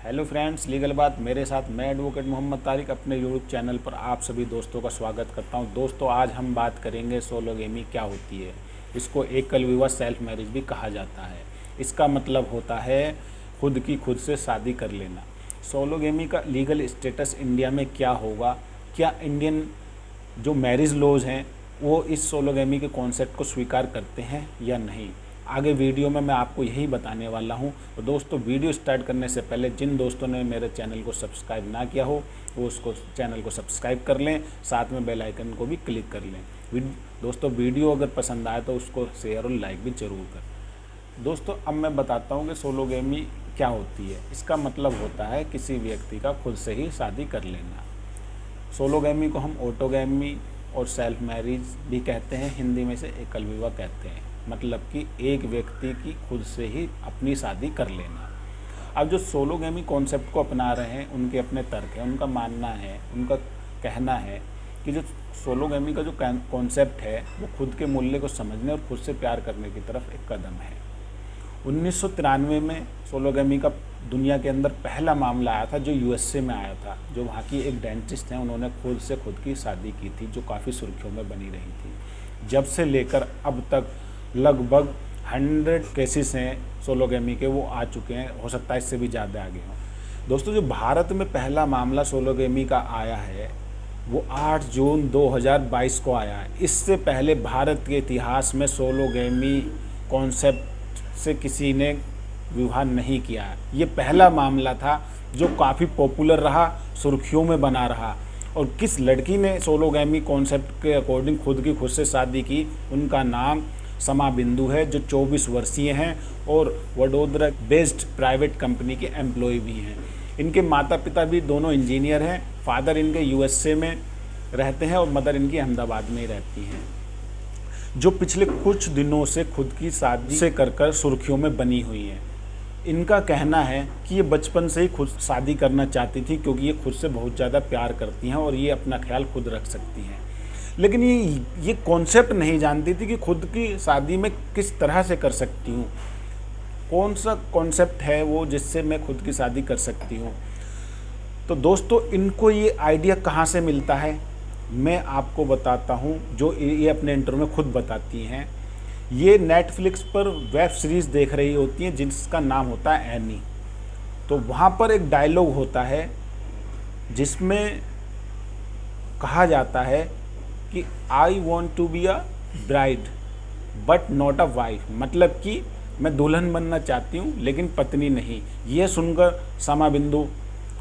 Hello friends, legal बात मेरे साथ मैं एडवोकेट मोहम्मद तारिक अपने यूट्यूब चैनल पर आप सभी दोस्तों का स्वागत करता हूं। दोस्तों, आज हम बात करेंगे सोलोगेमी क्या होती है। इसको एकल विवाह सेल्फ मैरिज भी कहा जाता है। इसका मतलब होता है खुद की खुद से शादी कर लेना। सोलोगेमी का लीगल स्टेटस इंडिया में क्या होगा, क्या इंडियन जो मैरिज लॉज हैं वो इस सोलोगेमी के कॉन्सेप्ट को स्वीकार करते हैं या नहीं, आगे वीडियो में मैं आपको यही बताने वाला हूं। तो दोस्तों, वीडियो स्टार्ट करने से पहले जिन दोस्तों ने मेरे चैनल को सब्सक्राइब ना किया हो वो उसको चैनल को सब्सक्राइब कर लें, साथ में बेल आइकन को भी क्लिक कर लें। दोस्तों, वीडियो अगर पसंद आए तो उसको शेयर और लाइक भी ज़रूर करें। दोस्तों, अब मैं बताता हूँ कि सोलोगेमी क्या होती है। इसका मतलब होता है किसी व्यक्ति का खुद से ही शादी कर लेना। सोलोगेमी को हम ऑटोगेमी और सेल्फ मैरिज भी कहते हैं, हिंदी में से एकल विवाह कहते हैं। मतलब कि एक व्यक्ति की खुद से ही अपनी शादी कर लेना। अब जो सोलोगेमी कॉन्सेप्ट को अपना रहे हैं उनके अपने तर्क हैं, उनका मानना है, उनका कहना है कि जो सोलोगेमी का जो कॉन्सेप्ट है वो खुद के मूल्य को समझने और खुद से प्यार करने की तरफ एक कदम है। 1993 में सोलोगेमी का दुनिया के अंदर पहला मामला आया था जो यूएसए में आया था। जो वहाँ की एक डेंटिस्ट हैं, उन्होंने खुद से खुद की शादी की थी जो काफ़ी सुर्खियों में बनी रही थी। जब से लेकर अब तक लगभग 100 केसेस हैं सोलोगेमी के, वो आ चुके हैं। हो सकता है इससे भी ज़्यादा आगे हों। दोस्तों, जो भारत में पहला मामला सोलोगेमी का आया है वो 8 जून 2022 को आया है। इससे पहले भारत के इतिहास में सोलोगेमी कॉन्सेप्ट से किसी ने विवाह नहीं किया है। ये पहला मामला था जो काफ़ी पॉपुलर रहा, सुर्खियों में बना रहा। और किस लड़की ने सोलोगेमी कॉन्सेप्ट के अकॉर्डिंग खुद की खुद से शादी की, उनका नाम समा बिंदु है, जो 24 वर्षीय हैं और वडोदरा बेस्ड प्राइवेट कंपनी के एम्प्लॉय भी हैं। इनके माता पिता भी दोनों इंजीनियर हैं। फादर इनके यूएसए में रहते हैं और मदर इनकी अहमदाबाद में ही रहती हैं, जो पिछले कुछ दिनों से खुद की शादी से कर सुर्खियों में बनी हुई हैं। इनका कहना है कि ये बचपन से ही खुद शादी करना चाहती थी क्योंकि ये खुद से बहुत ज़्यादा प्यार करती हैं और ये अपना ख्याल खुद रख सकती हैं। लेकिन ये कॉन्सेप्ट नहीं जानती थी कि खुद की शादी में किस तरह से कर सकती हूँ, कौन सा कॉन्सेप्ट है वो जिससे मैं खुद की शादी कर सकती हूँ। तो दोस्तों, इनको ये आइडिया कहाँ से मिलता है मैं आपको बताता हूँ, जो ये अपने इंटरव्यू में खुद बताती हैं। ये नेटफ्लिक्स पर वेब सीरीज़ देख रही होती हैं जिसका नाम होता है एनी। तो वहाँ पर एक डायलॉग होता है जिसमें कहा जाता है कि I want to be a bride but not a wife. मतलब कि मैं दुल्हन बनना चाहती हूँ लेकिन पत्नी नहीं। ये सुनकर समा बिंदु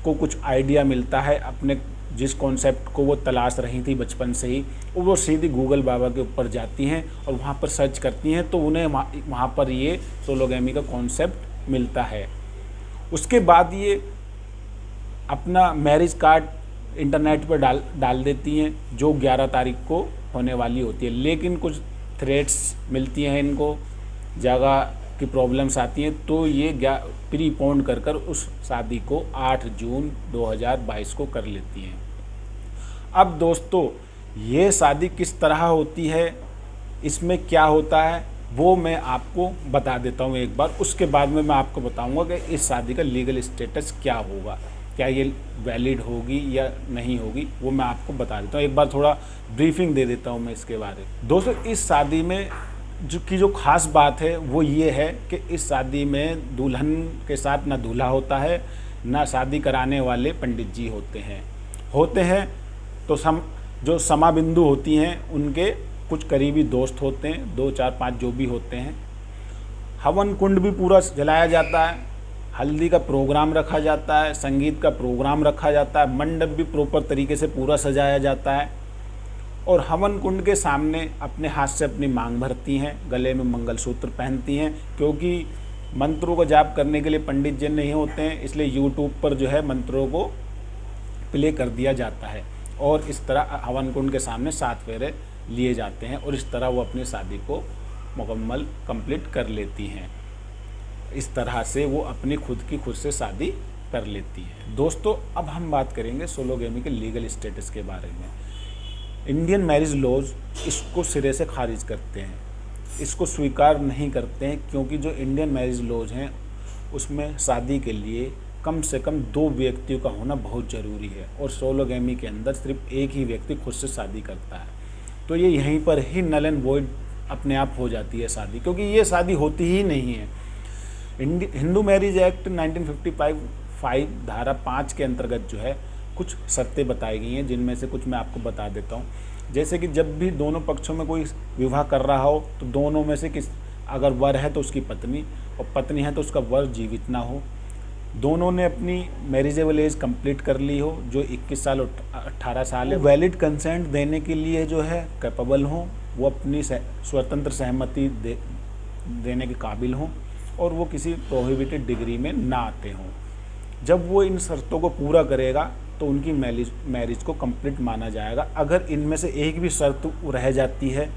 को कुछ आइडिया मिलता है अपने जिस कॉन्सेप्ट को वो तलाश रही थी बचपन से ही। वो सीधी गूगल बाबा के ऊपर जाती हैं और वहाँ पर सर्च करती हैं, तो उन्हें वहाँ पर ये सोलोगेमी का कॉन्सेप्ट मिलता है। उसके बाद ये अपना मैरिज कार्ड इंटरनेट पर डाल देती हैं जो 11 तारीख को होने वाली होती है। लेकिन कुछ थ्रेट्स मिलती हैं इनको, जगह की प्रॉब्लम्स आती हैं, तो ये प्रीपोन कर उस शादी को 8 जून 2022 को कर लेती हैं। अब दोस्तों, ये शादी किस तरह होती है, इसमें क्या होता है, वो मैं आपको बता देता हूँ एक बार। उसके बाद में मैं आपको बताऊँगा कि इस शादी का लीगल स्टेटस क्या होगा, क्या ये वैलिड होगी या नहीं होगी, वो मैं आपको बता देता हूँ। एक बार थोड़ा ब्रीफिंग दे देता हूँ मैं इसके बारे में। दोस्तों, इस शादी में जो खास बात है वो ये है कि इस शादी में दुल्हन के साथ ना दूल्हा होता है, ना शादी कराने वाले पंडित जी होते हैं तो जो समा बिंदु होती हैं उनके कुछ करीबी दोस्त होते हैं, 2 4 5 जो भी होते हैं। हवन कुंड भी पूरा जलाया जाता है, हल्दी का प्रोग्राम रखा जाता है, संगीत का प्रोग्राम रखा जाता है, मंडप भी प्रॉपर तरीके से पूरा सजाया जाता है। और हवन कुंड के सामने अपने हाथ से अपनी मांग भरती हैं, गले में मंगलसूत्र पहनती हैं, क्योंकि मंत्रों को जाप करने के लिए पंडित जी नहीं होते हैं, इसलिए यूट्यूब पर जो है मंत्रों को प्ले कर दिया जाता है। और इस तरह हवन कुंड के सामने 7 फेरे लिए जाते हैं और इस तरह वो अपनी शादी को मुकम्मल कंप्लीट कर लेती हैं। इस तरह से वो अपनी खुद की खुद से शादी कर लेती है। दोस्तों, अब हम बात करेंगे सोलोगेमी के लीगल स्टेटस के बारे में। इंडियन मैरिज लॉज इसको सिरे से खारिज करते हैं, इसको स्वीकार नहीं करते हैं, क्योंकि जो इंडियन मैरिज लॉज हैं उसमें शादी के लिए कम से कम 2 व्यक्तियों का होना बहुत ज़रूरी है, और सोलोगेमी के अंदर सिर्फ एक ही व्यक्ति खुद से शादी करता है। तो ये यहीं पर ही नल एंड वॉइड अपने आप हो जाती है शादी, क्योंकि ये शादी होती ही नहीं है। हिंदू मैरिज एक्ट 1955 धारा 5 के अंतर्गत जो है कुछ शर्तें बताई गई हैं, जिनमें से कुछ मैं आपको बता देता हूँ। जैसे कि जब भी दोनों पक्षों में कोई विवाह कर रहा हो तो दोनों में से अगर वर है तो उसकी पत्नी, और पत्नी है तो उसका वर जीवित ना हो, दोनों ने अपनी मैरिजेबल एज कंप्लीट कर ली हो, जो 21 साल और 18 साल है, वैलिड कंसेंट देने के लिए जो है कैपेबल हों, वो अपनी स्वतंत्र सहमति देने के काबिल हों, और वो किसी प्रोहिबिटेड डिग्री में ना आते हों। जब वो इन शर्तों को पूरा करेगा तो उनकी मैरिज को कंप्लीट माना जाएगा। अगर इनमें से एक भी शर्त रह जाती है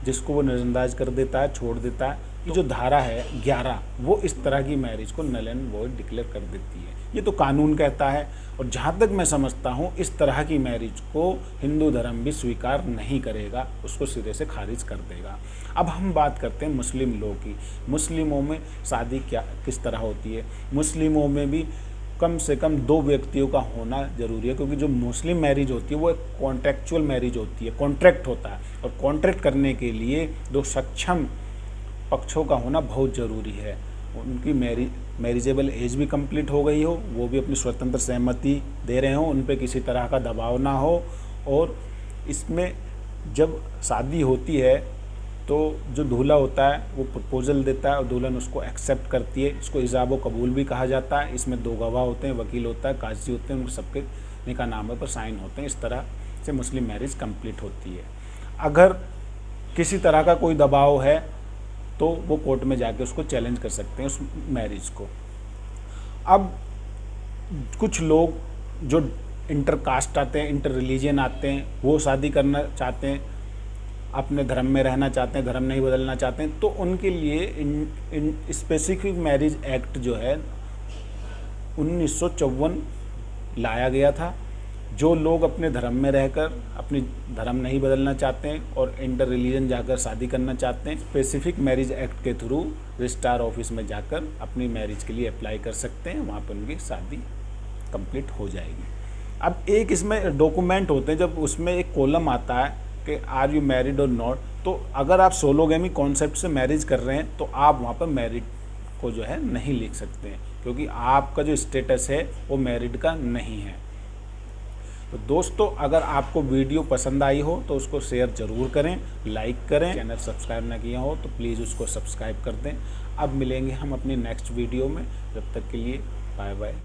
जिसको वो नज़रअंदाज कर देता है, छोड़ देता है, तो जो धारा है 11 वो इस तरह की मैरिज को नल एंड वॉइड डिक्लेयर कर देती है। ये तो कानून कहता है, और जहाँ तक मैं समझता हूँ इस तरह की मैरिज को हिंदू धर्म भी स्वीकार नहीं करेगा, उसको सिरे से खारिज कर देगा। अब हम बात करते हैं मुस्लिम लोगों की। मुस्लिमों में शादी किस तरह होती है? मुस्लिमों में भी कम से कम 2 व्यक्तियों का होना ज़रूरी है, क्योंकि जो मुस्लिम मैरिज होती है वो एक कॉन्ट्रैक्चुअल मैरिज होती है, कॉन्ट्रैक्ट होता है, और कॉन्ट्रैक्ट करने के लिए 2 सक्षम पक्षों का होना बहुत ज़रूरी है। उनकी मैरिजेबल एज भी कंप्लीट हो गई हो, वो भी अपनी स्वतंत्र सहमति दे रहे हों, उन पर किसी तरह का दबाव ना हो, और इसमें जब शादी होती है तो जो दूल्हा होता है वो प्रपोजल देता है और दुल्हन उसको एक्सेप्ट करती है। इसको इजाब व कबूल भी कहा जाता है। इसमें 2 गवाह होते हैं, वकील होता है, काजी होते हैं, उनके सबके निकाह नामे पर साइन होते हैं। इस तरह से मुस्लिम मैरिज कंप्लीट होती है। अगर किसी तरह का कोई दबाव है तो वो कोर्ट में जाके उसको चैलेंज कर सकते हैं उस मैरिज को। अब कुछ लोग जो इंटरकास्ट आते हैं, इंटर रिलीजन आते हैं, वो शादी करना चाहते हैं, अपने धर्म में रहना चाहते हैं, धर्म नहीं बदलना चाहते हैं, तो उनके लिए स्पेसिफिक मैरिज एक्ट जो है 1954 लाया गया था। जो लोग अपने धर्म में रहकर अपनी धर्म नहीं बदलना चाहते हैं और इंटर रिलीजन जाकर शादी करना चाहते हैं, स्पेसिफिक मैरिज एक्ट के थ्रू रजिस्ट्रार ऑफिस में जाकर अपनी मैरिज के लिए अप्लाई कर सकते हैं। वहाँ पर उनकी शादी कंप्लीट हो जाएगी। अब एक इसमें डॉक्यूमेंट होते हैं, जब उसमें एक कॉलम आता है कि आर यू मैरिड और नॉट, तो अगर आप सोलोगेमी कॉन्सेप्ट से मैरिज कर रहे हैं तो आप वहाँ पर मैरिड को जो है नहीं लिख सकते हैं, क्योंकि आपका जो स्टेटस है वो मैरिड का नहीं है। तो दोस्तों, अगर आपको वीडियो पसंद आई हो तो उसको शेयर ज़रूर करें, लाइक करें। चैनल सब्सक्राइब ना किया हो तो प्लीज़ उसको सब्सक्राइब कर दें। अब मिलेंगे हम अपनी नेक्स्ट वीडियो में, जब तक के लिए बाय बाय।